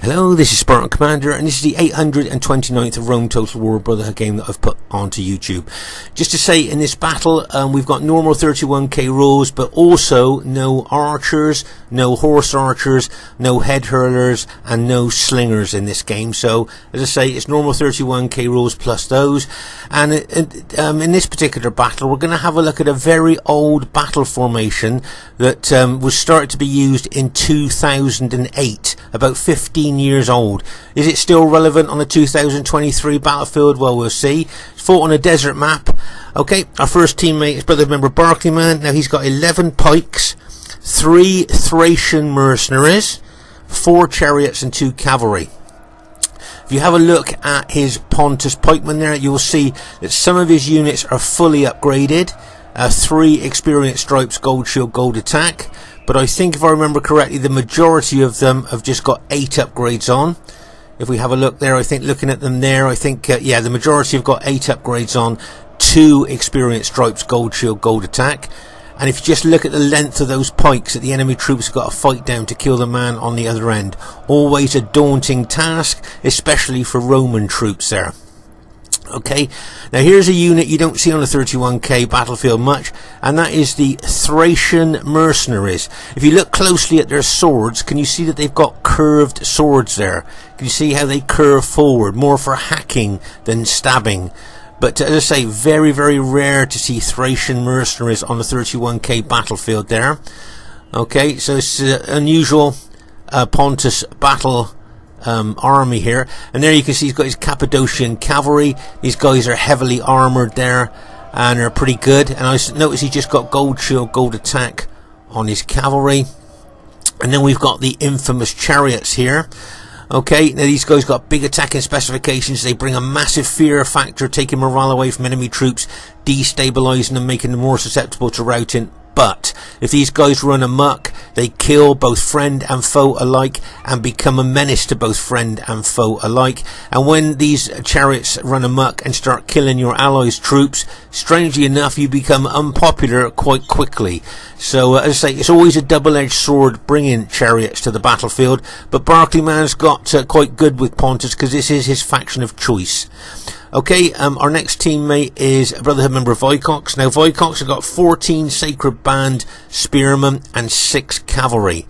Hello, this is Spartan Commander, and this is the 829th Rome Total War Brotherhood game that I've put onto YouTube. Just to say, in this battle, we've got normal 31k rolls, but also no archers, no horse archers, no head hurlers, and no slingers in this game. So, as I say, it's normal 31k rolls plus those. And in this particular battle, we're going to have a look at a very old battle formation that was started to be used in 2008, about 15 years old. Is it still relevant on the 2023 battlefield? Well, we'll see. It's fought on a desert map. Okay, our first teammate is brother member Barclayman. Now he's got 11 pikes, 3 Thracian mercenaries, 4 chariots and 2 cavalry. If you have a look at his Pontus pikemen there, you'll see that some of his units are fully upgraded. 3 experience stripes, gold shield, gold attack. But I think, if I remember correctly, the majority of them have just got 8 upgrades on. If we have a look there, I think looking at them there, I think, yeah, the majority have got 8 upgrades on, 2 experience stripes, gold shield, gold attack. And if you just look at the length of those pikes that the enemy troops have got to fight down to kill the man on the other end. Always a daunting task, especially for Roman troops there. Okay, now here's a unit you don't see on the 31k battlefield much, and that is the Thracian mercenaries. If you look closely at their swords, can you see that they've got curved swords there? Can you see how they curve forward, more for hacking than stabbing? But as I say, very, very rare to see Thracian mercenaries on the 31k battlefield there. Okay, so it's unusual Pontus battle army here, and there you can see he's got his Cappadocian cavalry. These guys are heavily armoured there and are pretty good, and I notice he's just got gold shield, gold attack on his cavalry. And then we've got the infamous chariots here. Okay, now these guys got big attacking specifications. They bring a massive fear factor, taking morale away from enemy troops, destabilising them, making them more susceptible to routing. But if these guys run amok, they kill both friend and foe alike and become a menace to both friend and foe alike. And when these chariots run amok and start killing your allies' troops, strangely enough, you become unpopular quite quickly. So, as I say, it's always a double-edged sword bringing chariots to the battlefield. But Barclayman's got quite good with Pontus, because this is his faction of choice. Okay, our next teammate is a Brotherhood member Vicox. Now, Vicox have got 14 Sacred Band spearmen and 6 cavalry.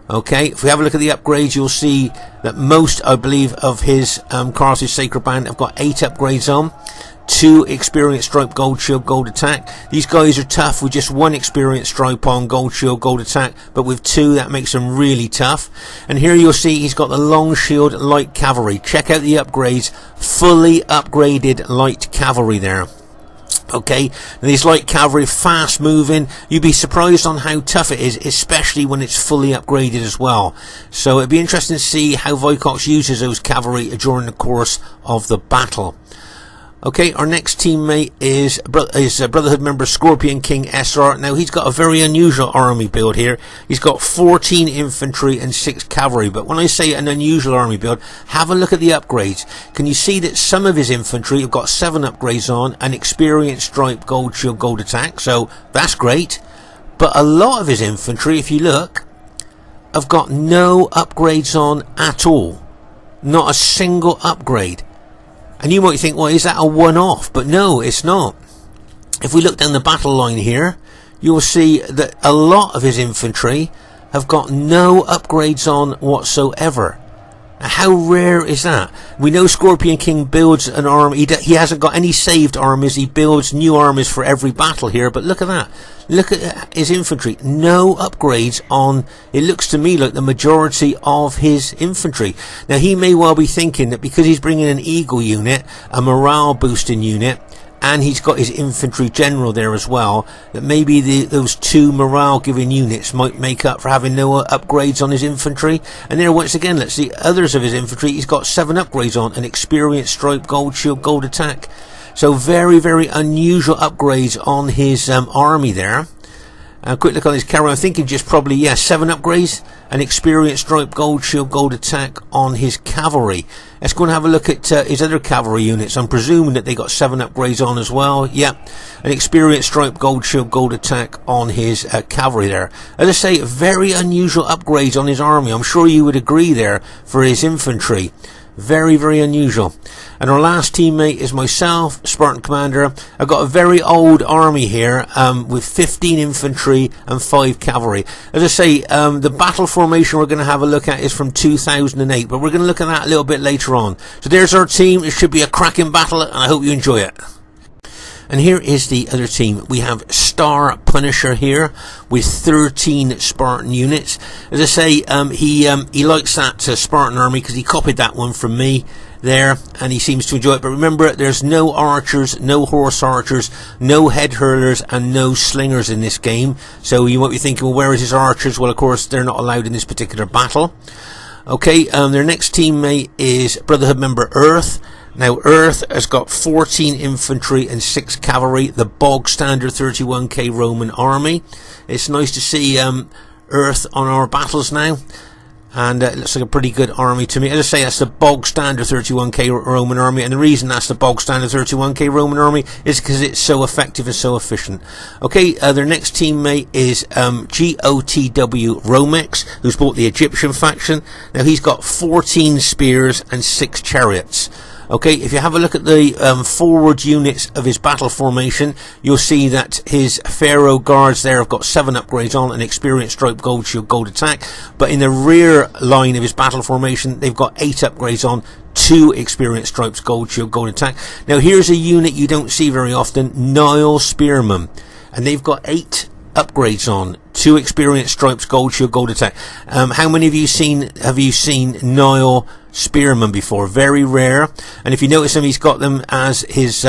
Okay, if we have a look at the upgrades, you'll see that most, I believe, of his Carthage Sacred Band have got 8 upgrades on. 2 experience stripe, gold shield, gold attack. These guys are tough with just 1 experience stripe on, gold shield, gold attack, but with 2 that makes them really tough. And here you'll see he's got the long shield light cavalry. Check out the upgrades, fully upgraded light cavalry there. Okay, and these light cavalry, fast moving. You'd be surprised on how tough it is, especially when it's fully upgraded as well. So it'd be interesting to see how Vicox uses those cavalry during the course of the battle. Okay, our next teammate is Brotherhood member Scorpion King SR. Now, he's got a very unusual army build here. He's got 14 infantry and 6 cavalry. But when I say an unusual army build, have a look at the upgrades. Can you see that some of his infantry have got 7 upgrades on, an experience stripe, gold shield, gold attack? So, that's great. But a lot of his infantry, if you look, have got no upgrades on at all. Not a single upgrade. And you might think, well, is that a one-off? But no, it's not. If we look down the battle line here, you'll see that a lot of his infantry have got no upgrades on whatsoever. How rare is that? We know Scorpion King builds an army. He hasn't got any saved armies. He builds new armies for every battle here. But look at that. Look at his infantry. No upgrades on, it looks to me like the majority of his infantry. Now, he may well be thinking that because he's bringing an Eagle unit, a morale boosting unit, and he's got his infantry general there as well, that maybe those 2 morale giving units might make up for having no upgrades on his infantry. And there, once again, let's see others of his infantry. He's got 7 upgrades on, an experience stripe, gold shield, gold attack. So very, very unusual upgrades on his army there. Quick look on his cavalry. I'm thinking just probably, yeah, 7 upgrades. An experienced stripe, gold shield, gold attack on his cavalry. Let's go and have a look at his other cavalry units. I'm presuming that they got 7 upgrades on as well. Yep, an experienced stripe, gold shield, gold attack on his cavalry there. As I say, very unusual upgrades on his army. I'm sure you would agree there for his infantry. Very, very unusual. And our last teammate is myself, Spartan Commander. I've got a very old army here with 15 infantry and 5 cavalry. As I say, the battle formation we're going to have a look at is from 2008, but we're going to look at that a little bit later on. So there's our team. It should be a cracking battle, and I hope you enjoy it. And here is the other team. We have Star Punisher here with 13 Spartan units. As I say, he likes that Spartan army because he copied that one from me there, and he seems to enjoy it. But remember, there's no archers, no horse archers, no head hurlers, and no slingers in this game. So you might be thinking, well, where is his archers? Well, of course, they're not allowed in this particular battle. Okay, their next teammate is Brotherhood member Earth. Now, Earth has got 14 infantry and 6 cavalry, the bog standard 31k Roman army. It's nice to see Earth on our battles now, and it looks like a pretty good army to me. As I say, that's the bog standard 31k Roman army, and the reason that's the bog standard 31k Roman army is because it's so effective and so efficient. Okay, their next teammate is GOTW Romex, who's bought the Egyptian faction. Now, he's got 14 spears and 6 chariots. Okay, if you have a look at the forward units of his battle formation, you'll see that his Pharaoh guards there have got 7 upgrades on, an experienced stripe, gold shield, gold attack. But in the rear line of his battle formation, they've got 8 upgrades on, 2 experienced stripes, gold shield, gold attack. Now here's a unit you don't see very often, Nile Spearmen, and they've got 8 upgrades on, 2 experienced stripes, gold shield, gold attack. How many of you have you seen Nile Spearmen before? Very rare. And if you notice him, he's got them as his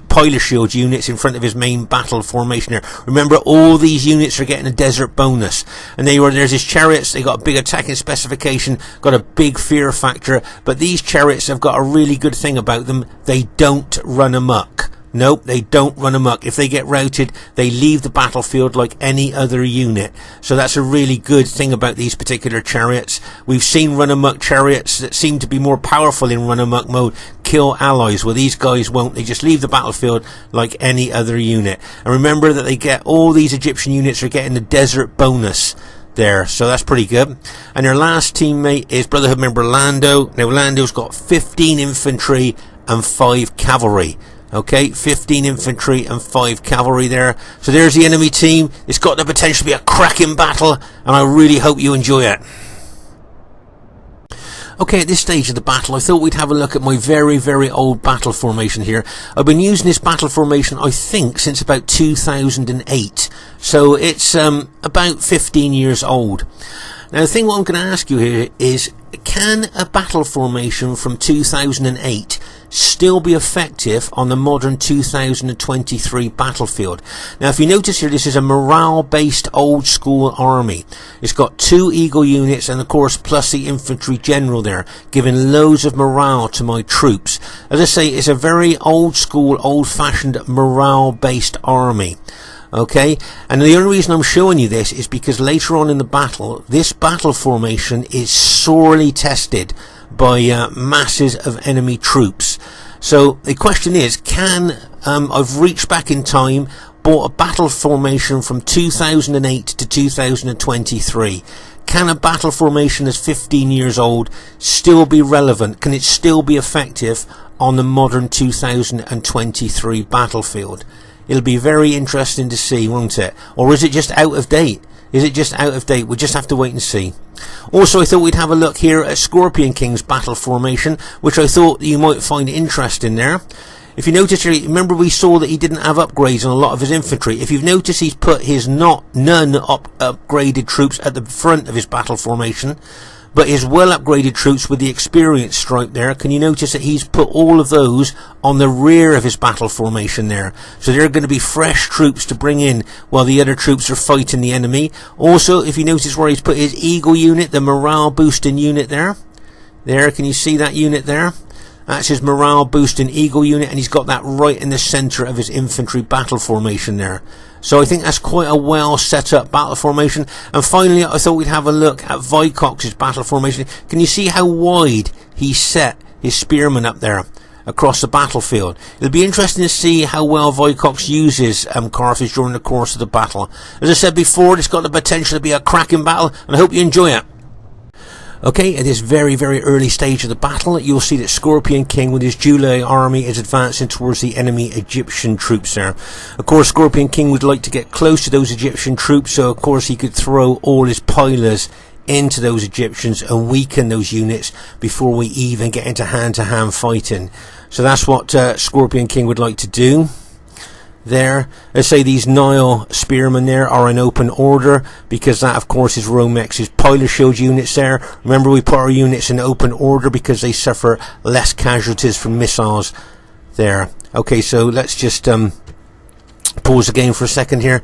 pilot shield units in front of his main battle formation here. Remember, all these units are getting a desert bonus, and there's his chariots. They got a big attacking specification, got a big fear factor, but these chariots have got a really good thing about them: they don't run amok. Nope, they don't run amok. If they get routed, they leave the battlefield like any other unit. So that's a really good thing about these particular chariots. We've seen run amok chariots that seem to be more powerful in run amok mode kill allies. Well, these guys won't. They just leave the battlefield like any other unit. And remember that they get, all these Egyptian units are getting the desert bonus there, so that's pretty good. And their last teammate is Brotherhood member Lando. Now, Lando's got 15 infantry and 5 cavalry. Okay, 15 infantry and 5 cavalry there. So there's the enemy team. It's got the potential to be a cracking battle, and I really hope you enjoy it. Okay, at this stage of the battle, I thought we'd have a look at my very, very old battle formation here. I've been using this battle formation, I think, since about 2008. So it's about 15 years old. Now, the thing what I'm going to ask you here is, can a battle formation from 2008 still be effective on the modern 2023 battlefield? Now, if you notice here, this is a morale-based old-school army. It's got 2 Eagle units and, of course, plus the infantry general there, giving loads of morale to my troops. As I say, it's a very old-school, old-fashioned morale-based army. Okay, and the only reason I'm showing you this is because later on in the battle, this battle formation is sorely tested by masses of enemy troops. So the question is, can I've reached back in time, bought a battle formation from 2008 to 2023. Can a battle formation that's 15 years old still be relevant? Can it still be effective on the modern 2023 battlefield? It'll be very interesting to see, won't it? Or is it just out of date? Is it just out of date? We'll just have to wait and see. Also, I thought we'd have a look here at Scorpion King's battle formation, which I thought you might find interesting there. If you notice here, remember we saw that he didn't have upgrades on a lot of his infantry. If you've noticed, he's put his none upgraded troops at the front of his battle formation, but his well upgraded troops with the experience stripe there, can you notice that he's put all of those on the rear of his battle formation there? So they're going to be fresh troops to bring in while the other troops are fighting the enemy. Also, if you notice where he's put his Eagle unit, the morale boosting unit there, can you see that unit there? That's his morale boosting Eagle unit, and he's got that right in the centre of his infantry battle formation there. So I think that's quite a well set up battle formation. And finally, I thought we'd have a look at Vicox's battle formation. Can you see how wide he set his spearmen up there across the battlefield? It'll be interesting to see how well Vicox uses Carthage during the course of the battle. As I said before, it's got the potential to be a cracking battle, and I hope you enjoy it. Okay, at this very, very early stage of the battle, you'll see that Scorpion King with his July army is advancing towards the enemy Egyptian troops there. Of course, Scorpion King would like to get close to those Egyptian troops, so of course he could throw all his pilers into those Egyptians and weaken those units before we even get into hand-to-hand fighting. So that's what Scorpion King would like to do. There, let's say these Nile spearmen there are in open order, because that of course is Romex's pilot shield units there. Remember, we put our units in open order because they suffer less casualties from missiles there. Okay, so let's just pause the game for a second here.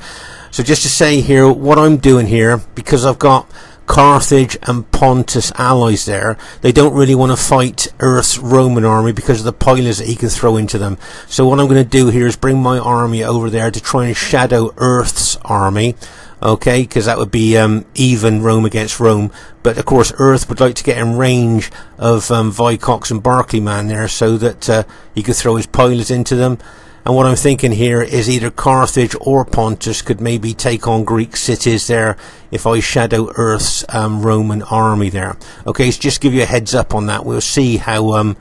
So just to say here, what I'm doing here, because I've got Carthage and Pontus allies there, they don't really want to fight Earth's Roman army because of the pilers that he can throw into them. So what I'm going to do here is bring my army over there to try and shadow Earth's army, okay, because that would be even Rome against Rome. But of course Earth would like to get in range of Vicox and Barclayman there, so that he could throw his pilers into them. And what I'm thinking here is either Carthage or Pontus could maybe take on Greek cities there if I shadow Earth's Roman army there. Okay, so just give you a heads up on that. We'll see how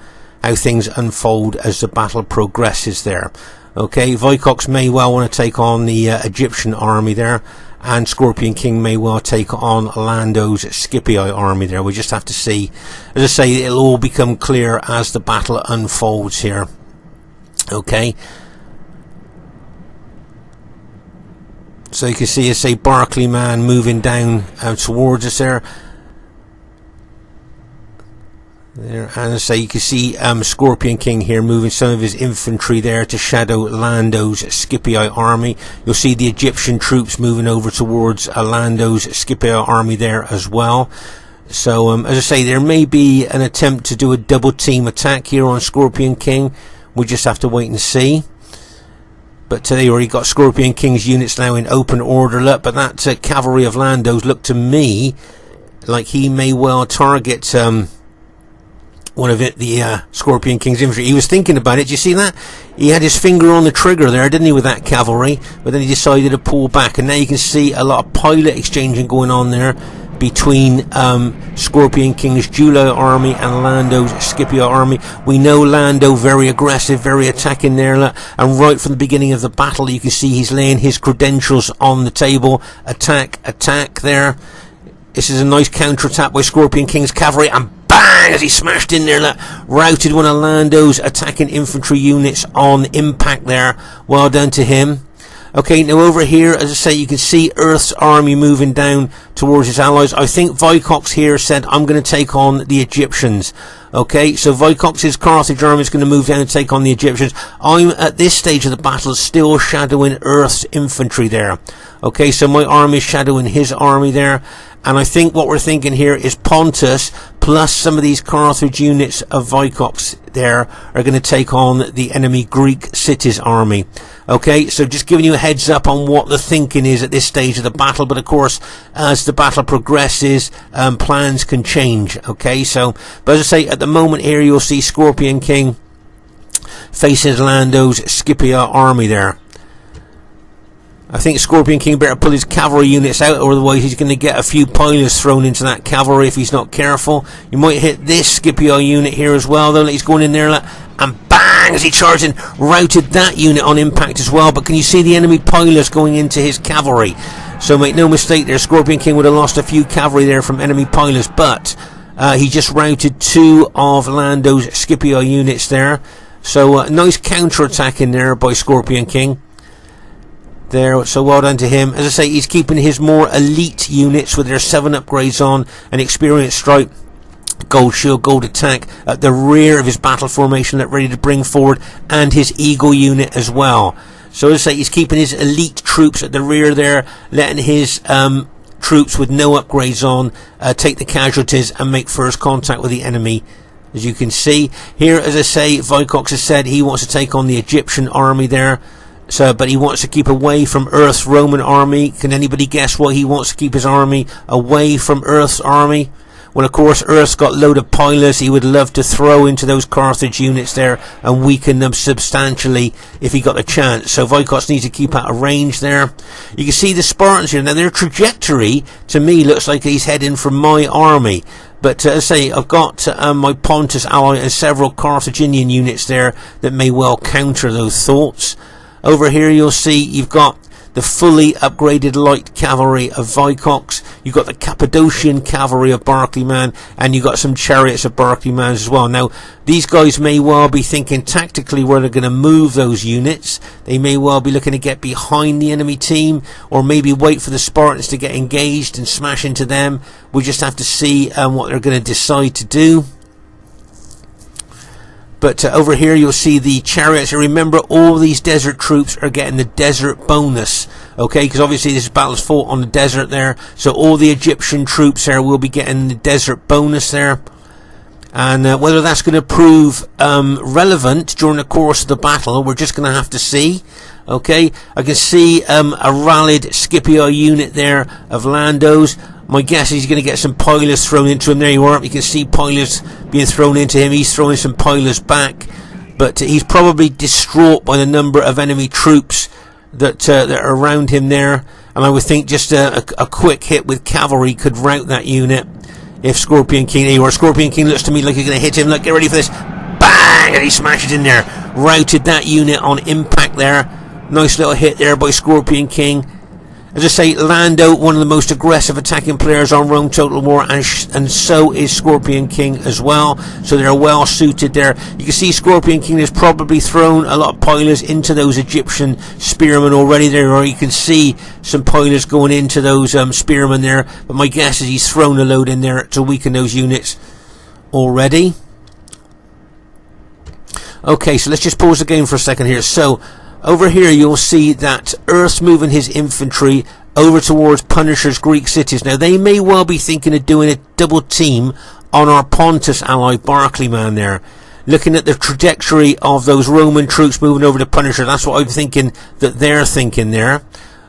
things unfold as the battle progresses there. Okay, Vicox may well want to take on the Egyptian army there, and Scorpion King may well take on Lando's Scipii army there. We just have to see. As I say, it'll all become clear as the battle unfolds here. Okay. So you can see, say, Barclayman moving down towards us there. And I say, you can see Scorpion King here moving some of his infantry there to shadow Lando's Scipii army. You'll see the Egyptian troops moving over towards Lando's Scipii army there as well. So as I say, there may be an attempt to do a double team attack here on Scorpion King. We just have to wait and see. But today already got Scorpion King's units now in open order. Look, but that cavalry of Lando's looked to me like he may well target one of the Scorpion King's infantry. He was thinking about it. Do you see that? He had his finger on the trigger there, didn't he, with that cavalry? But then he decided to pull back. And now you can see a lot of pilot exchanging going on there between Scorpion King's July army and Lando's Scipii army. We know Lando very aggressive, very attacking there, and right from the beginning of the battle you can see he's laying his credentials on the table. Attack, attack there. This is a nice counter-attack by Scorpion King's cavalry, and bang, as he smashed in there, routed one of Lando's attacking infantry units on impact there. Well done to him. Okay, now over here, as I say, you can see Earth's army moving down towards his allies. I think Vicox here said, I'm going to take on the Egyptians. Okay, so Vicox's Carthage army is going to move down and take on the Egyptians. I'm, at this stage of the battle, still shadowing Earth's infantry there. Okay, so my army is shadowing his army there. And I think what we're thinking here is Pontus plus some of these Carthage units of Vicox there are going to take on the enemy Greek cities army. Okay, so just giving you a heads up on what the thinking is at this stage of the battle. But of course, as the battle progresses, plans can change. Okay, so, but as I say, at the moment here, you'll see Scorpion King faces Lando's Scipii army there. I think Scorpion King better pull his cavalry units out, or otherwise he's going to get a few pilers thrown into that cavalry if he's not careful. You might hit this Scipii unit here as well, though. He's going in there, and bang, as he charged in, routed that unit on impact as well. But can you see the enemy pilers going into his cavalry? So make no mistake there, Scorpion King would have lost a few cavalry there from enemy pilers, but he just routed two of Lando's Scipii units there. So nice counter-attack in there by Scorpion King there, so well done to him. As I say, he's keeping his more elite units with their 7 upgrades on, an experienced strike, gold shield, gold attack at the rear of his battle formation, ready to bring forward, and his eagle unit as well. So as I say, he's keeping his elite troops at the rear there, letting his troops with no upgrades on take the casualties and make first contact with the enemy as you can see here. As I say, Vicox has said he wants to take on the Egyptian army there. So, but he wants to keep away from Earth's Roman army. Can anybody guess why he wants to keep his army away from Earth's army? Well, of course, Earth's got a load of pilots he would love to throw into those Carthage units there and weaken them substantially if he got a chance. So Vicox needs to keep out of range there. You can see the Spartans here. Now, their trajectory, to me, looks like he's heading for my army. But as I say, I've got my Pontus ally and several Carthaginian units there that may well counter those thoughts. Over here, you'll see you've got the fully upgraded light cavalry of Vicox. You've got the Cappadocian cavalry of Barclayman, and you've got some chariots of Barclayman as well. Now, these guys may well be thinking tactically where they're going to move those units. They may well be looking to get behind the enemy team, or maybe wait for the Spartans to get engaged and smash into them. We just have to see what they're going to decide to do. But over here you'll see the chariots. And remember, all these desert troops are getting the desert bonus. Okay, because obviously this battle's fought on the desert there. So all the Egyptian troops there will be getting the desert bonus there. And whether that's going to prove relevant during the course of the battle, we're just going to have to see. Okay, I can see a rallied Scipio unit there of Lando's. My guess is he's going to get some pilots thrown into him. There you are. You can see pilots being thrown into him. He's throwing some pilots back. But he's probably distraught by the number of enemy troops that are around him there. And I would think just a quick hit with cavalry could rout that unit. If Scorpion King, there you are. Scorpion King looks to me like he's going to hit him. Look, get ready for this. Bang! And he smashes in there. Routed that unit on impact there. Nice little hit there by Scorpion King. As I say, Lando, one of the most aggressive attacking players on Rome Total War, and so is Scorpion King as well. So they're well suited there. You can see Scorpion King has probably thrown a lot of pilots into those Egyptian spearmen already there, or you can see some pilots going into those spearmen there. But my guess is he's thrown a load in there to weaken those units already. Okay, so let's just pause the game for a second here. So over here you'll see that Earth's moving his infantry over towards Punisher's Greek cities. Now they may well be thinking of doing a double team on our Pontus ally Barclayman there. Looking at the trajectory of those Roman troops moving over to Punisher, that's what I'm thinking that they're thinking there.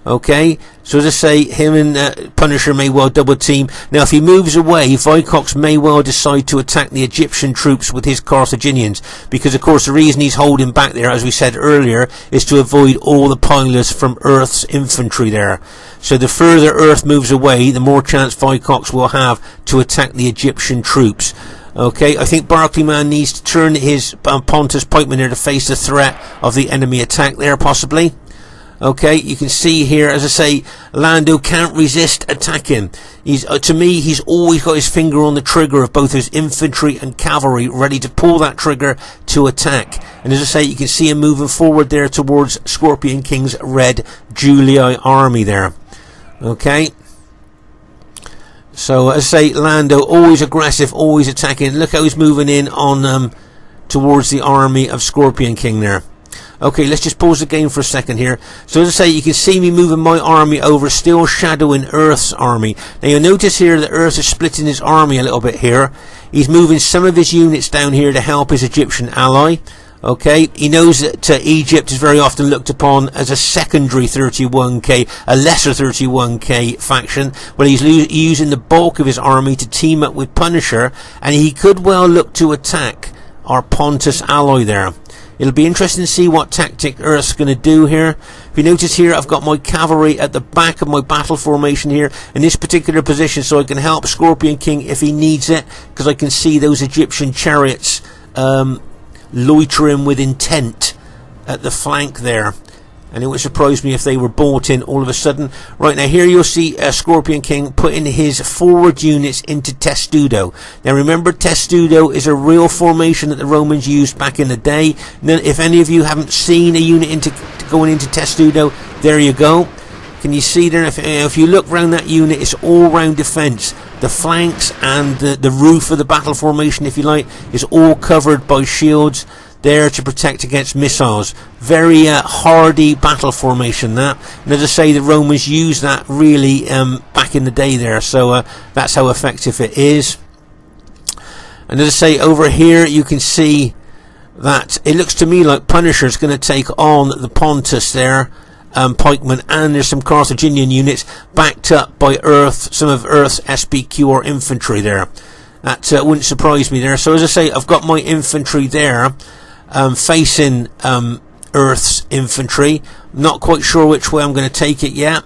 Okay, so as I say, him and Punisher may well double team. Now if he moves away, Vicox may well decide to attack the Egyptian troops with his Carthaginians, because of course the reason he's holding back there, as we said earlier, is to avoid all the pilots from Earth's infantry there. So the further Earth moves away, the more chance Vicox will have to attack the Egyptian troops. Okay, I think Barclayman needs to turn his Pontus pikemen there to face the threat of the enemy attack there, possibly. Okay, you can see here, as I say, Lando can't resist attacking. To me, he's always got his finger on the trigger of both his infantry and cavalry, ready to pull that trigger to attack. And as I say, you can see him moving forward there towards Scorpion King's Red Julii army there. Okay. So, as I say, Lando, always aggressive, always attacking. Look how he's moving in on towards the army of Scorpion King there. Okay, let's just pause the game for a second here. So as I say, you can see me moving my army over, still shadowing Earth's army. Now you'll notice here that Earth is splitting his army a little bit here. He's moving some of his units down here to help his Egyptian ally. Okay, he knows that Egypt is very often looked upon as a secondary 31k, a lesser 31k faction. Well, he's using the bulk of his army to team up with Punisher, and he could well look to attack our Pontus ally there. It'll be interesting to see what tactic Earth's going to do here. If you notice here, I've got my cavalry at the back of my battle formation here in this particular position, so I can help Scorpion King if he needs it, because I can see those Egyptian chariots loitering with intent at the flank there. And it would surprise me if they were bought in all of a sudden. Right, now here you'll see Scorpion King putting his forward units into Testudo. Now remember, Testudo is a real formation that the Romans used back in the day. Now, if any of you haven't seen a unit going into Testudo, there you go. Can you see there? If you look around that unit, it's all round defence. The flanks and the roof of the battle formation, if you like, is all covered by shields there to protect against missiles. Very hardy battle formation that. And as I say, the Romans used that really back in the day there, so that's how effective it is. And as I say, over here you can see that it looks to me like Punisher's going to take on the Pontus there, pikemen, and there's some Carthaginian units backed up by some of Earth's SBQ or infantry there. That wouldn't surprise me there. So as I say, I've got my infantry there facing Earth's infantry. Not quite sure which way I'm going to take it yet.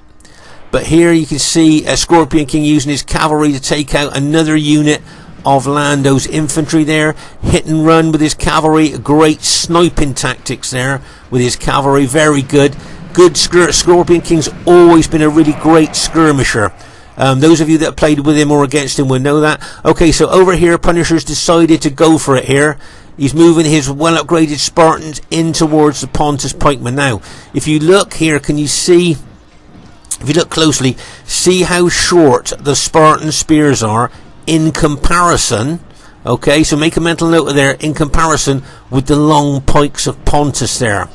But here you can see Scorpion King using his cavalry to take out another unit of Lando's infantry there. Hit and run with his cavalry. Great sniping tactics there with his cavalry. Very good. Good Scorpion King's always been a really great skirmisher. Those of you that have played with him or against him will know that. Okay, so over here Punisher's decided to go for it here. He's moving his well upgraded Spartans in towards the Pontus pikemen. Now, if you look here, can you see, if you look closely, see how short the Spartan spears are in comparison. Okay, so make a mental note of there, in comparison with the long pikes of Pontus there.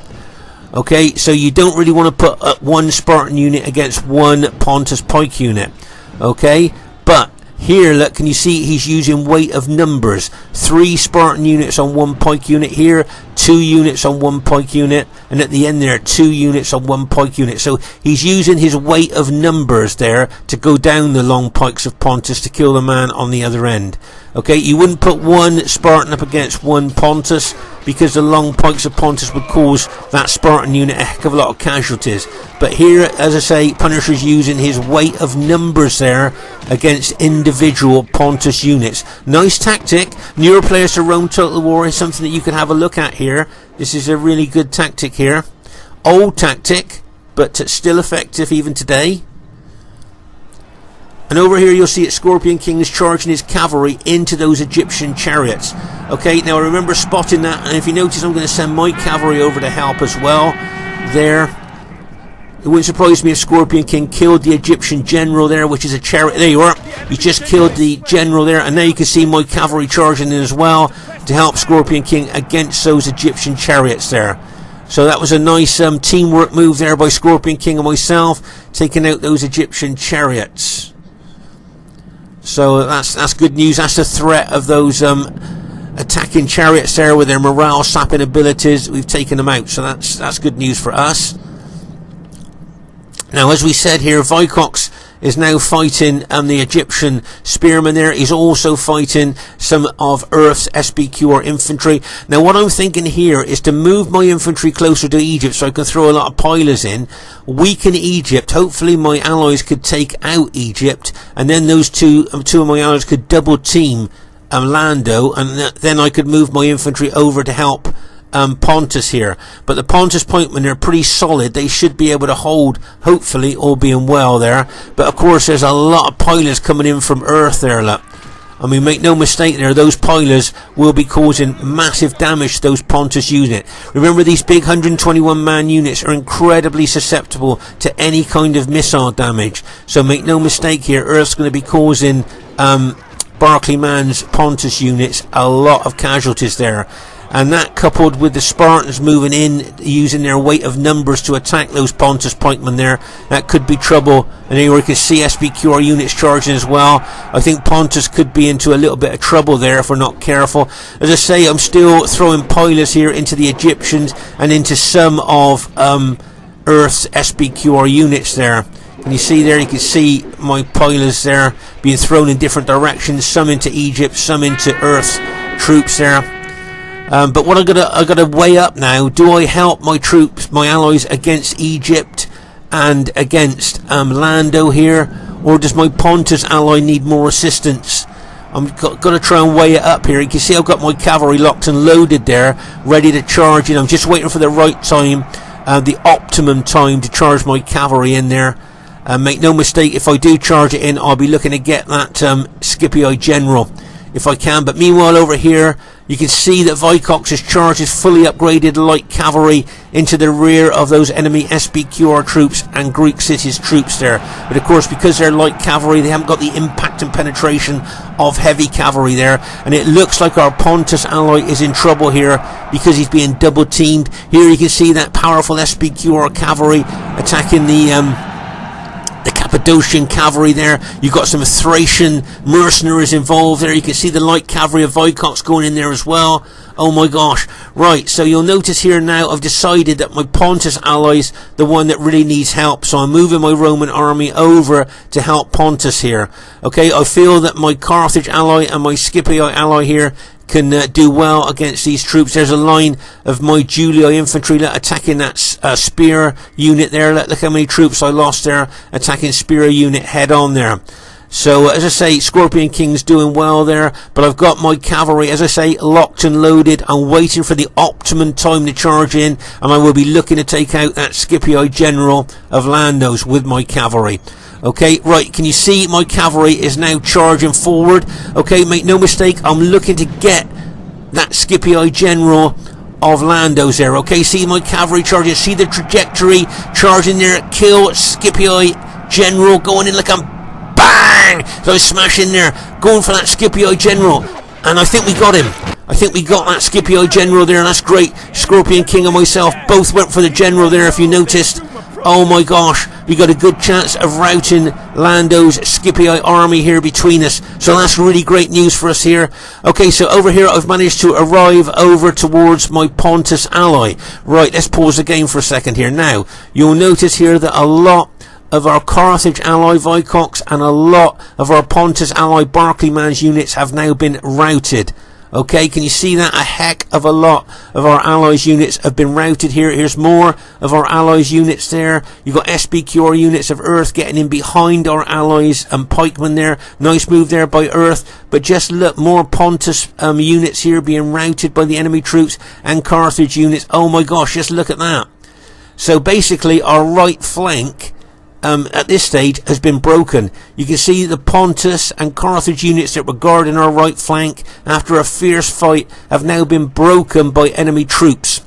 Okay, so you don't really want to put up one Spartan unit against one Pontus pike unit. Okay, but here, look, can you see he's using weight of numbers? 3 Spartan units on one pike unit here, 2 units on one pike unit, and at the end there, 2 units on one pike unit. So he's using his weight of numbers there to go down the long pikes of Pontus to kill the man on the other end. Okay, you wouldn't put one Spartan up against one Pontus, because the long pikes of Pontus would cause that Spartan unit a heck of a lot of casualties. But here, as I say, Punisher's using his weight of numbers there against individual Pontus units. Nice tactic. Newer players to Rome Total War is something that you can have a look at here. This is a really good tactic here. Old tactic, but still effective even today. And over here you'll see that Scorpion King is charging his cavalry into those Egyptian chariots. Okay, now I remember spotting that, and if you notice, I'm going to send my cavalry over to help as well. There. It wouldn't surprise me if Scorpion King killed the Egyptian general there, which is a chariot. There you are. He just killed the general there, and now you can see my cavalry charging in as well to help Scorpion King against those Egyptian chariots there. So that was a nice teamwork move there by Scorpion King and myself, taking out those Egyptian chariots. So that's good news. That's the threat of those attacking chariots there with their morale sapping abilities. We've taken them out, so that's good news for us. Now, as we said here, Vicox is now fighting the Egyptian spearmen there. He's also fighting some of Earth's SBQ or infantry. Now, what I'm thinking here is to move my infantry closer to Egypt so I can throw a lot of pilers in, weaken Egypt. Hopefully my allies could take out Egypt, and then those two of my allies could double team Lando, and then I could move my infantry over to help Pontus here. But the Pontus pikemen are pretty solid. They should be able to hold, hopefully, all being well there. But of course there's a lot of pilers coming in from Earth there, look. I mean, make no mistake there, those pilers will be causing massive damage to those Pontus units. Remember, these big 121 man units are incredibly susceptible to any kind of missile damage. So make no mistake here, Earth's going to be causing Barclayman's Pontus units a lot of casualties there. And that, coupled with the Spartans moving in, using their weight of numbers to attack those Pontus pikemen there, that could be trouble. And here we can see SBQR units charging as well. I think Pontus could be into a little bit of trouble there if we're not careful. As I say, I'm still throwing pilers here into the Egyptians and into some of Earth's SBQR units there. And you see there, you can see my pilers there being thrown in different directions, some into Egypt, some into Earth's troops there. But what I gotta weigh up now, do I help my troops, my allies, against Egypt and against Lando here, or does my Pontus ally need more assistance? I'm got to try and weigh it up here. You can see I've got my cavalry locked and loaded there, ready to charge in. I'm just waiting for the right time, the optimum time to charge my cavalry in there. Make no mistake, if I do charge it in, I'll be looking to get that Scipio general if I can. But meanwhile, over here you can see that Vicox has charged his fully upgraded light cavalry into the rear of those enemy SBQR troops and Greek cities troops there. But of course, because they're light cavalry, they haven't got the impact and penetration of heavy cavalry there. And it looks like our Pontus ally is in trouble here because he's being double teamed. Here you can see that powerful SBQR cavalry attacking the Cappadocian cavalry there. You've got some Thracian mercenaries involved there. You can see the light cavalry of Vicox going in there as well. Oh my gosh. Right, so you'll notice here now I've decided that my Pontus ally's the one that really needs help. So I'm moving my Roman army over to help Pontus here. Okay, I feel that my Carthage ally and my Scipii ally here can do well against these troops. There's a line of my Julii infantry attacking that spear unit there. Look how many troops I lost there attacking spear unit head on there. So as I say, Scorpion King's doing well there, but I've got my cavalry, as I say, locked and loaded. I'm waiting for the optimum time to charge in, and I will be looking to take out that Scipii general of Lando's with my cavalry. Okay, right, can you see my cavalry is now charging forward? Okay, make no mistake, I'm looking to get that Scipii general of Lando's there. Okay, see my cavalry charging, see the trajectory, charging there, kill Scipii general, going in like a bang! So I smash in there, going for that Scipii general, and I think we got him. I think we got that Scipii general there, and that's great. Scorpion King and myself both went for the general there, if you noticed. Oh my gosh, we got a good chance of routing Lando's Scipii army here between us. So that's really great news for us here. Okay, so over here I've managed to arrive over towards my Pontus ally. Right, let's pause the game for a second here. Now, you'll notice here that a lot of our Carthage ally Vicox and a lot of our Pontus ally Barclayman's units have now been routed. Okay, can you see that? A heck of a lot of our allies' units have been routed here. Here's more of our allies' units there. You've got SBQR units of Earth getting in behind our allies and pikemen there. Nice move there by Earth. But just look, more Pontus units here being routed by the enemy troops and Carthage units. Oh my gosh, just look at that. So basically our right flank at this stage has been broken. You can see the Pontus and Carthage units that were guarding our right flank after a fierce fight have now been broken by enemy troops.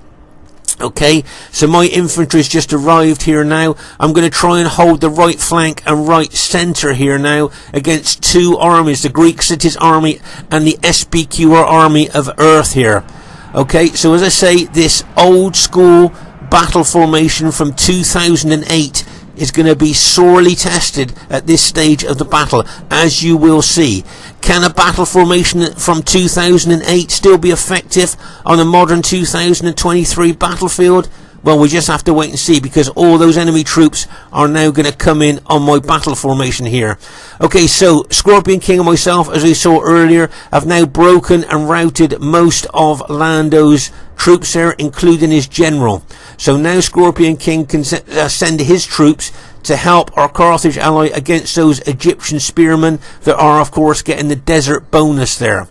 Okay, so my infantry's just arrived here now. I'm going to try and hold the right flank and right centre here now against two armies, the Greek cities army and the SBQR army of Earth here. Okay, so as I say, this old school battle formation from 2008 is going to be sorely tested at this stage of the battle, as you will see. Can a battle formation from 2008 still be effective on a modern 2023 battlefield? Well, we just have to wait and see, because all those enemy troops are now going to come in on my battle formation here. Okay, so Scorpion King and myself, as we saw earlier, have now broken and routed most of Lando's troops there, including his general. So now Scorpion King can send his troops to help our Carthage ally against those Egyptian spearmen that are, of course, getting the desert bonus there.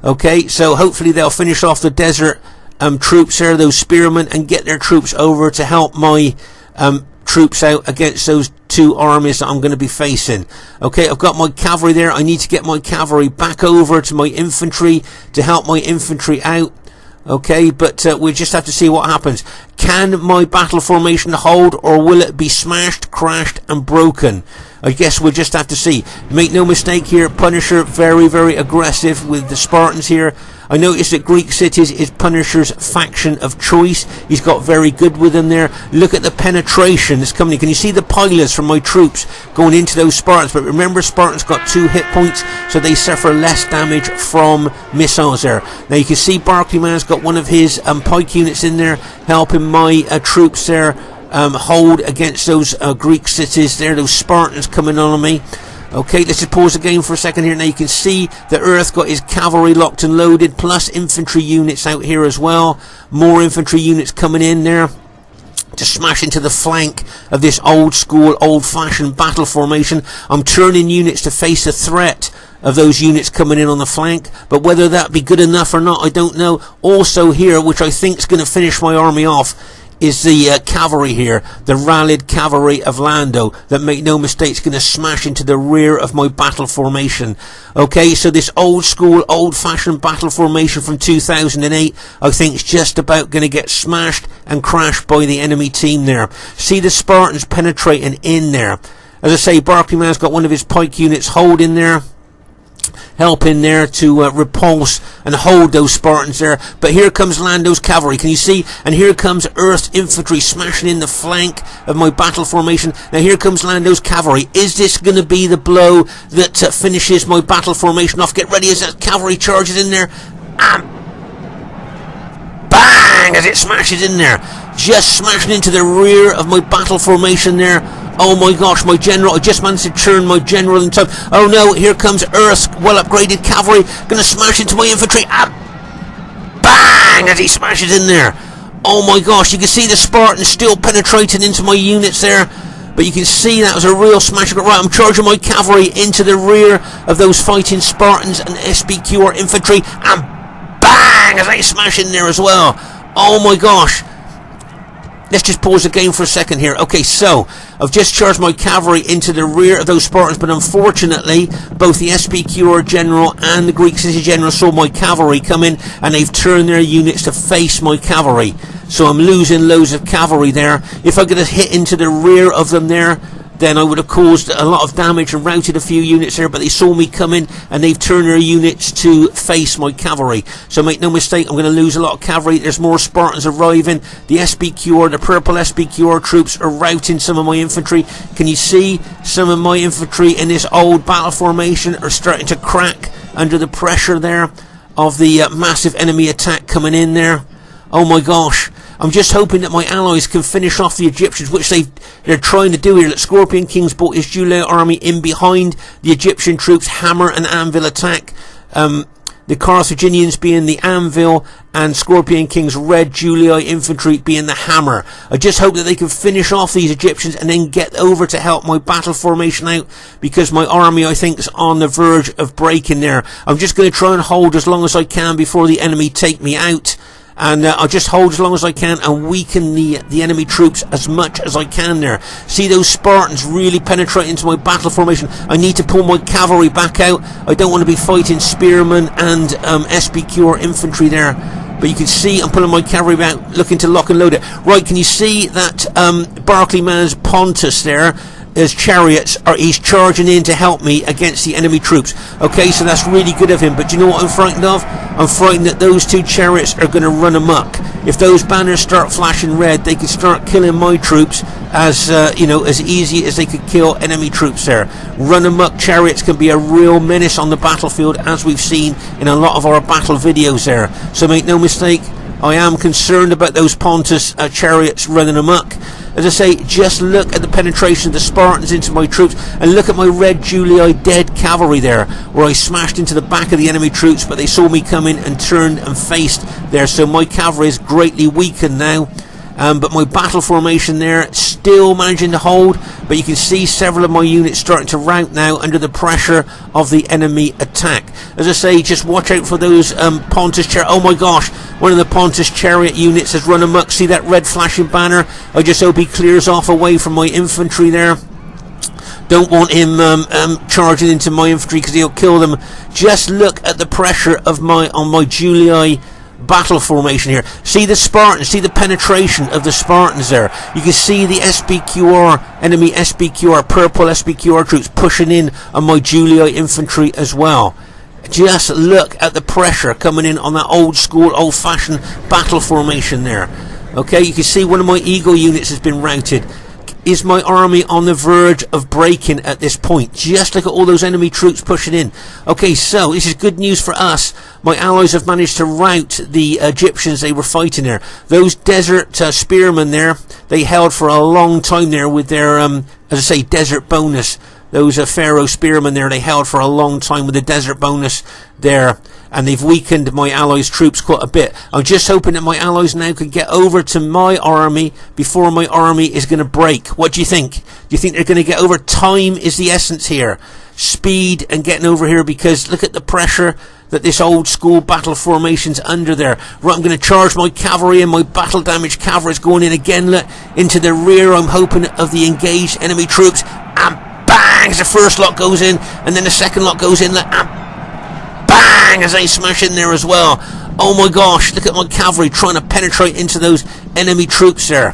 Okay, so hopefully they'll finish off the desert troops there, those spearmen, and get their troops over to help my troops out against those two armies that I'm going to be facing. Okay, I've got my cavalry there. I need to get my cavalry back over to my infantry to help my infantry out. Okay, but we'll just have to see what happens. Can my battle formation hold, or will it be smashed, crashed and broken? I guess we'll just have to see. Make no mistake here, Punisher very, very aggressive with the Spartans here. I noticed that Greek cities is Punisher's faction of choice. He's got very good with them there. Look at the penetration that's coming in. Can you see the pilots from my troops going into those Spartans? But remember, Spartans got 2 hit points, so they suffer less damage from missiles there. Now you can see Barclayman's got one of his pike units in there, helping my troops there hold against those Greek cities there, those Spartans coming on me. Okay, let's just pause the game for a second here. Now you can see that Earth got his cavalry locked and loaded, plus infantry units out here as well. More infantry units coming in there to smash into the flank of this old school, old-fashioned battle formation. I'm turning units to face the threat of those units coming in on the flank, but whether that be good enough or not, I don't know. Also here, which I think is going to finish my army off, is the cavalry here, the rallied cavalry of Lando, that, make no mistake, is going to smash into the rear of my battle formation. Okay, so this old school, old-fashioned battle formation from 2008, I think is just about going to get smashed and crashed by the enemy team there. See the Spartans penetrating in there. As I say, Barclayman's got one of his pike units holding there, help in there to repulse and hold those Spartans there. But here comes Lando's cavalry, can you see? And here comes Earth's infantry smashing in the flank of my battle formation. Now here comes Lando's cavalry. Is this going to be the blow that finishes my battle formation off? Get ready as that cavalry charges in there. And bang! As it smashes in there. Just smashing into the rear of my battle formation there. Oh my gosh, my general, I just managed to turn my general in time. Oh no, here comes Earth's well-upgraded cavalry, gonna smash into my infantry, and bang, as he smashes in there. Oh my gosh, you can see the Spartans still penetrating into my units there, but you can see that was a real smash. Right, I'm charging my cavalry into the rear of those fighting Spartans and SBQR infantry, and bang, as they smash in there as well. Oh my gosh. Let's just pause the game for a second here. Okay, so I've just charged my cavalry into the rear of those Spartans, but unfortunately both the SPQR general and the Greek city general saw my cavalry come in, and they've turned their units to face my cavalry. So I'm losing loads of cavalry there. If I could have hit into the rear of them there, then I would have caused a lot of damage and routed a few units there, but they saw me come in and they've turned their units to face my cavalry. So make no mistake, I'm going to lose a lot of cavalry. There's more Spartans arriving. The SBQR, the purple SBQR troops are routing some of my infantry. Can you see some of my infantry in this old battle formation are starting to crack under the pressure there of the massive enemy attack coming in there? Oh my gosh. I'm just hoping that my allies can finish off the Egyptians, which they're trying to do here. That Scorpion King's brought his Julii army in behind the Egyptian troops' hammer and anvil attack. The Carthaginians being the anvil and Scorpion King's red Julii infantry being the hammer. I just hope that they can finish off these Egyptians and then get over to help my battle formation out, because my army, I think, is on the verge of breaking there. I'm just going to try and hold as long as I can before the enemy take me out. And I'll just hold as long as I can and weaken the enemy troops as much as I can there. See those Spartans really penetrate into my battle formation. I need to pull my cavalry back out. I don't want to be fighting spearmen and SBQR infantry there. But you can see I'm pulling my cavalry back, looking to lock and load it. Right, can you see that Barclayman's Pontus there? His chariots he's charging in to help me against the enemy troops. Okay, so that's really good of him, but do you know what I'm frightened of? I'm frightened that those two chariots are going to run amok. If those banners start flashing red, they could start killing my troops as as easy as they could kill enemy troops there. Run amok chariots can be a real menace on the battlefield, as we've seen in a lot of our battle videos there. So make no mistake, I am concerned about those Pontus chariots running amok. As I say, just look at the penetration of the Spartans into my troops, and look at my red Julii dead cavalry there, where I smashed into the back of the enemy troops, but they saw me come in and turned and faced there. So my cavalry is greatly weakened now. But my battle formation there still managing to hold, but you can see several of my units starting to rout now under the pressure of the enemy attack. As I say, just watch out for those Pontus chariot. Oh my gosh, one of the Pontus chariot units has run amok. See that red flashing banner? I just hope he clears off away from my infantry there. Don't want him charging into my infantry, because he'll kill them. Just look at the pressure of on my Julii battle formation here. See the Spartans, see the penetration of the Spartans there. You can see the SBQR, enemy SBQR, purple SBQR troops pushing in on my Julii infantry as well. Just look at the pressure coming in on that old school, old fashioned battle formation there. Okay, you can see one of my Eagle units has been routed. Is my army on the verge of breaking at this point? Just look at all those enemy troops pushing in. Okay, so this is good news for us. My allies have managed to rout the Egyptians they were fighting there. Those desert spearmen there, they held for a long time there with their, as I say, desert bonus. Those Pharaoh spearmen there, they held for a long time with the desert bonus there, and they've weakened my allies' troops quite a bit. I'm just hoping that my allies now can get over to my army before my army is going to break. What do you think? Do you think they're going to get over? Time is the essence here. Speed and getting over here, because look at the pressure that this old school battle formation's under there. Right, I'm going to charge my cavalry, and my battle damaged cavalry is going in again into the rear, I'm hoping, of the engaged enemy troops. And bang, as the first lot goes in, and then the second lot goes in, and bang, as they smash in there as well. Oh my gosh, look at my cavalry trying to penetrate into those enemy troops there.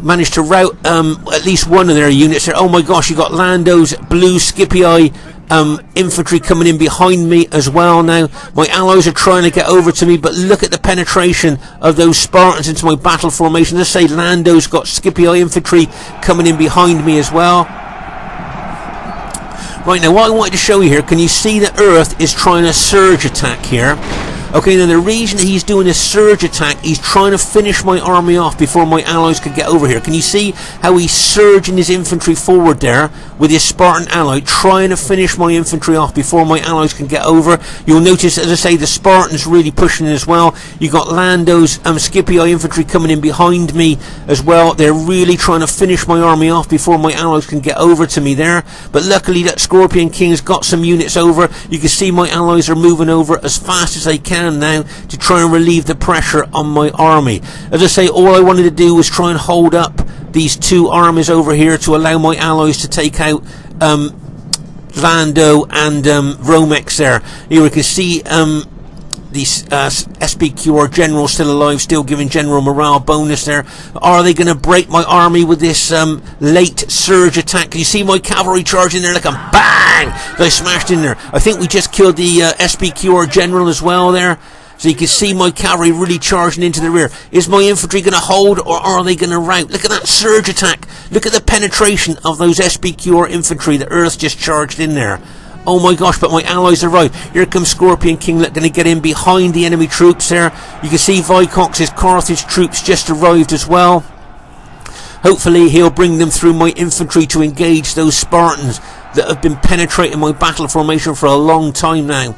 Managed to rout at least one of their units there. Oh my gosh, you got Lando's blue Scipii infantry coming in behind me as well now. My allies are trying to get over to me, but look at the penetration of those Spartans into my battle formation. Let's say Lando's got Scipio infantry coming in behind me as well. Right, now what I wanted to show you here, can you see that Earth is trying a surge attack here? Okay, now the reason he's doing a surge attack, he's trying to finish my army off before my allies could get over here. Can you see how he's surging his infantry forward there with his Spartan ally, trying to finish my infantry off before my allies can get over? You'll notice, as I say, the Spartans really pushing as well. You got Lando's Scipio infantry coming in behind me as well. They're really trying to finish my army off before my allies can get over to me there. But luckily that Scorpion King's got some units over. You can see my allies are moving over as fast as they can now to try and relieve the pressure on my army. As I say, all I wanted to do was try and hold up these two armies over here to allow my allies to take out Lando and Romex there. Here we can see these SPQR general still alive, still giving general morale bonus there. Are they going to break my army with this late surge attack? Can you see my cavalry charging there like a bang? They smashed in there. I think we just killed the SPQR general as well there. So you can see my cavalry really charging into the rear. Is my infantry going to hold, or are they going to rout? Look at that surge attack. Look at the penetration of those SPQR infantry. The Earth just charged in there. Oh my gosh, but my allies arrived. Here comes Scorpion King, going to get in behind the enemy troops there. You can see Vicox's Carthage troops just arrived as well. Hopefully he'll bring them through my infantry to engage those Spartans that have been penetrating my battle formation for a long time now.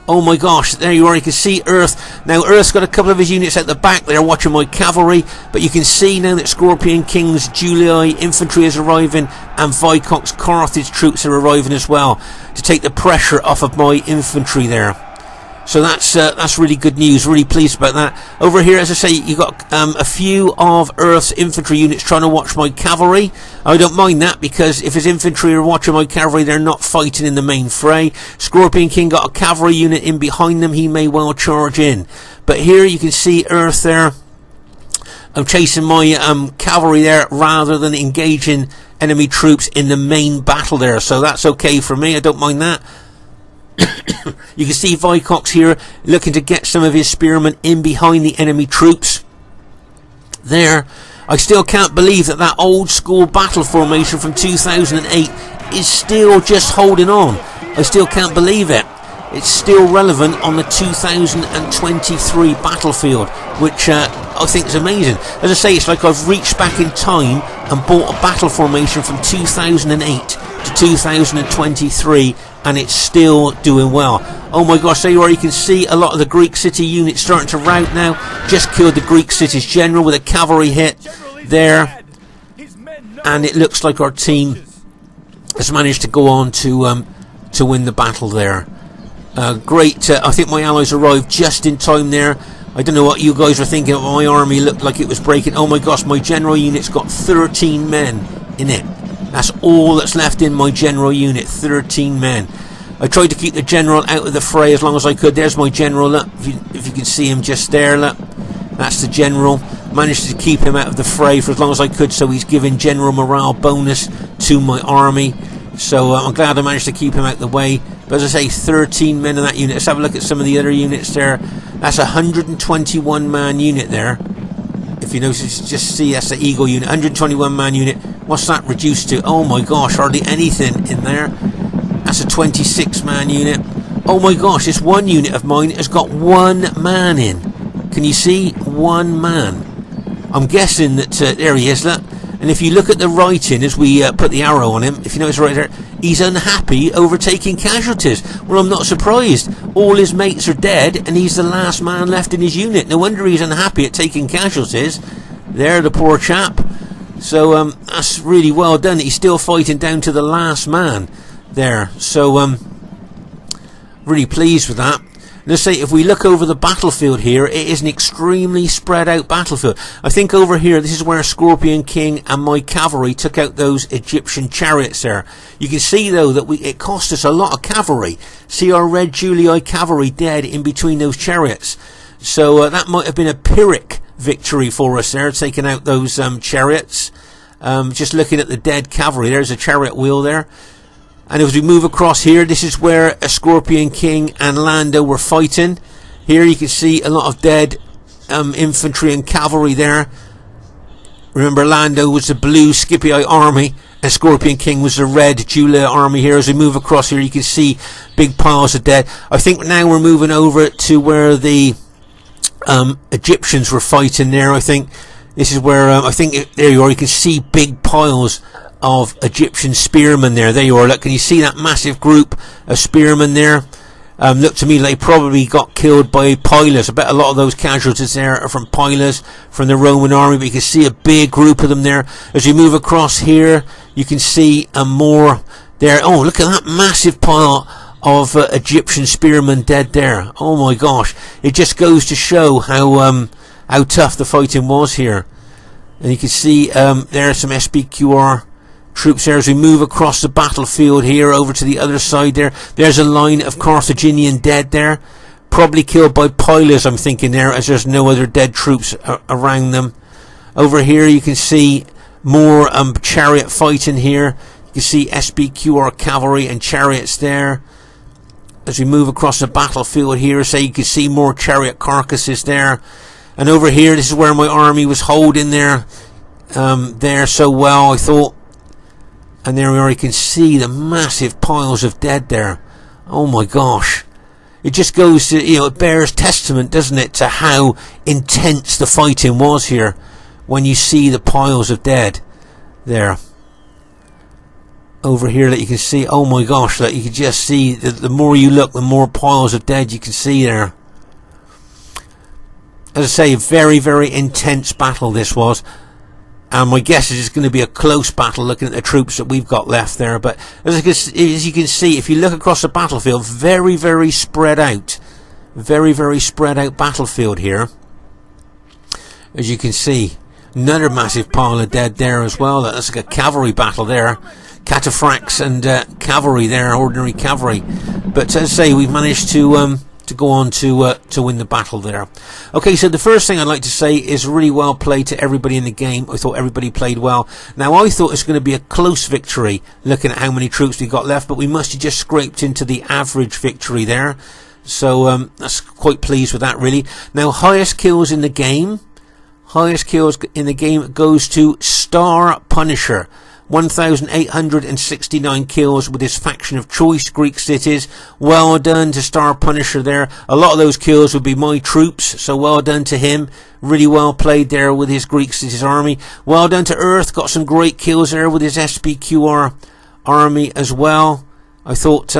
Oh my gosh, there you are, you can see Earth. Now Earth's got a couple of his units at the back there watching my cavalry, but you can see now that Scorpion King's Julii infantry is arriving and Vicox Carthage troops are arriving as well to take the pressure off of my infantry there. So that's really good news, really pleased about that. Over here, as I say, you got a few of Earth's infantry units trying to watch my cavalry. I don't mind that, because if his infantry are watching my cavalry, they're not fighting in the main fray. Scorpion King got a cavalry unit in behind them, he may well charge in. But here you can see Earth there. I'm chasing my cavalry there rather than engaging enemy troops in the main battle there. So that's okay for me, I don't mind that. You can see Vicox here looking to get some of his spearmen in behind the enemy troops there. I still can't believe that old school battle formation from 2008 is still just holding on. I still can't believe it. It's still relevant on the 2023 battlefield, which I think is amazing. As I say, it's like I've reached back in time and bought a battle formation from 2008 to 2023, and it's still doing well. Oh my gosh, there you are, you can see a lot of the Greek city units starting to rout now. Just killed the Greek city's general with a cavalry hit there, and it looks like our team has managed to go on to win the battle there. Great, I think my allies arrived just in time there. I don't know what you guys were thinking, but my army looked like it was breaking. Oh my gosh, my general unit's got 13 men in it. That's all that's left in my general unit, 13 men. I tried to keep the general out of the fray as long as I could. There's my general, look, if you can see him just there, look. That's the general. Managed to keep him out of the fray for as long as I could, so he's giving general morale bonus to my army. So I'm glad I managed to keep him out of the way. But as I say, 13 men in that unit. Let's have a look at some of the other units there. That's a 121 man unit there. If you notice, just see that's the Eagle unit, 121 man unit. What's that reduced to? Oh my gosh, hardly anything in there. That's a 26 man unit. Oh my gosh, this one unit of mine has got 1 man in. Can you see? 1 man. I'm guessing that there he is, look. And if you look at the writing as we put the arrow on him, if you notice right there, he's unhappy over taking casualties. Well, I'm not surprised. All his mates are dead and he's the last man left in his unit. No wonder he's unhappy at taking casualties. There, the poor chap. So that's really well done. He's still fighting down to the last man there. So really pleased with that. Let's say if we look over the battlefield here, it is an extremely spread out battlefield. I think over here, this is where Scorpion King and my cavalry took out those Egyptian chariots there. You can see though that it cost us a lot of cavalry. See our red Julii cavalry dead in between those chariots. So that might have been a Pyrrhic victory for us there, taking out those chariots. Just looking at the dead cavalry, there's a chariot wheel there. And as we move across here, this is where a Scorpion King and Lando were fighting. Here you can see a lot of dead infantry and cavalry there. Remember, Lando was the blue Scipii army and Scorpion King was the red Julia army here. As we move across here, you can see big piles of dead. I think now we're moving over to where the Egyptians were fighting there. I think this is where, I think, there you are, you can see big piles of Egyptian spearmen there. There you are, look, can you see that massive group of spearmen there? Look to me like they probably got killed by pilots. I bet a lot of those casualties there are from pilots from the Roman army, but you can see a big group of them there. As you move across here, you can see more there. Oh, look at that massive pile of Egyptian spearmen dead there. Oh my gosh, it just goes to show how tough the fighting was here. And you can see there are some SPQR troops there. As we move across the battlefield here over to the other side there, there's a line of Carthaginian dead there, probably killed by pilots, I'm thinking there, as there's no other dead troops around them. Over here you can see more chariot fighting here. You can see SPQR cavalry and chariots there. As we move across the battlefield here, say you can see more chariot carcasses there. And over here, this is where my army was holding there so well, I thought. And there we are, you can see the massive piles of dead there. Oh my gosh. It just goes to, it bears testament, doesn't it, to how intense the fighting was here when you see the piles of dead there. Over here that you can see, oh my gosh, that you can just see that the more you look, the more piles of dead you can see there. As I say, a very, very intense battle this was. And my guess is it's going to be a close battle looking at the troops that we've got left there. But as you can see, if you look across the battlefield, very, very spread out. Very, very spread out battlefield here. As you can see, another massive pile of dead there as well. That's like a cavalry battle there. Cataphracts and cavalry there, ordinary cavalry. But as I say, we've managed to go on to win the battle there. Okay, so the first thing I'd like to say is really well played to everybody in the game. I thought everybody played well. Now I thought it's going to be a close victory looking at how many troops we got left, but we must have just scraped into the average victory there. So that's quite pleased with that really. Now highest kills in the game. Highest kills in the game goes to Star Punisher. 1,869 kills with his faction of choice Greek cities. Well done to Star Punisher there. A lot of those kills would be my troops, so well done to him. Really well played there with his Greek cities army. Well done to Earth, got some great kills there with his SPQR army as well. I thought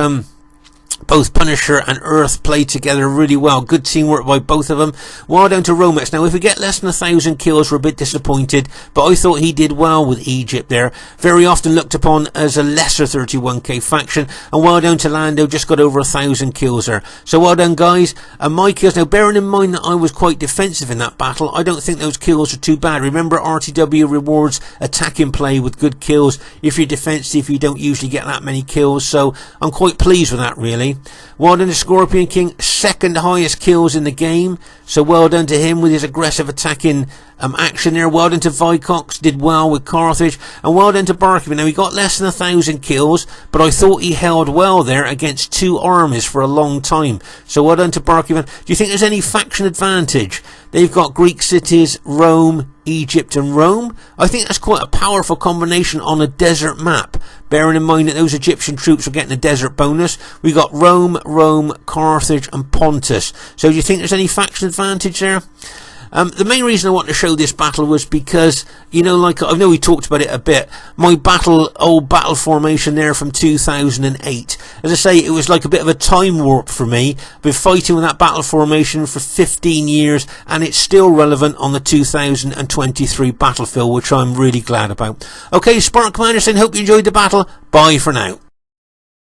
both Punisher and Earth played together really well. Good teamwork by both of them. Well done to Romex. Now if we get less than 1,000 kills, we're a bit disappointed, but I thought he did well with Egypt there. Very often looked upon as a lesser 31k faction. And well done to Lando, just got over 1,000 kills there. So well done guys. And my kills, now bearing in mind that I was quite defensive in that battle, I don't think those kills are too bad. Remember, RTW rewards attacking play with good kills. If you're defensive, you don't usually get that many kills, so I'm quite pleased with that really. Well done to Scorpion King, second highest kills in the game, so well done to him with his aggressive attacking action there. Well done to Vicox, did well with Carthage, and well done to Barclayman. Now he got less than 1,000 kills, but I thought he held well there against two armies for a long time, so well done to Barclayman. Do you think there's any faction advantage? They've got Greek cities, Rome, Egypt and Rome. I think that's quite a powerful combination on a desert map, bearing in mind that those Egyptian troops were getting a desert bonus. We got Rome, Carthage and Pontus. So do you think there's any faction advantage there? The main reason I want to show this battle was because, like I know we talked about it a bit, my old battle formation there from 2008. As I say, it was like a bit of a time warp for me. I've been fighting with that battle formation for 15 years and it's still relevant on the 2023 battlefield, which I'm really glad about. Okay, Spartan Commander saying, hope you enjoyed the battle. Bye for now.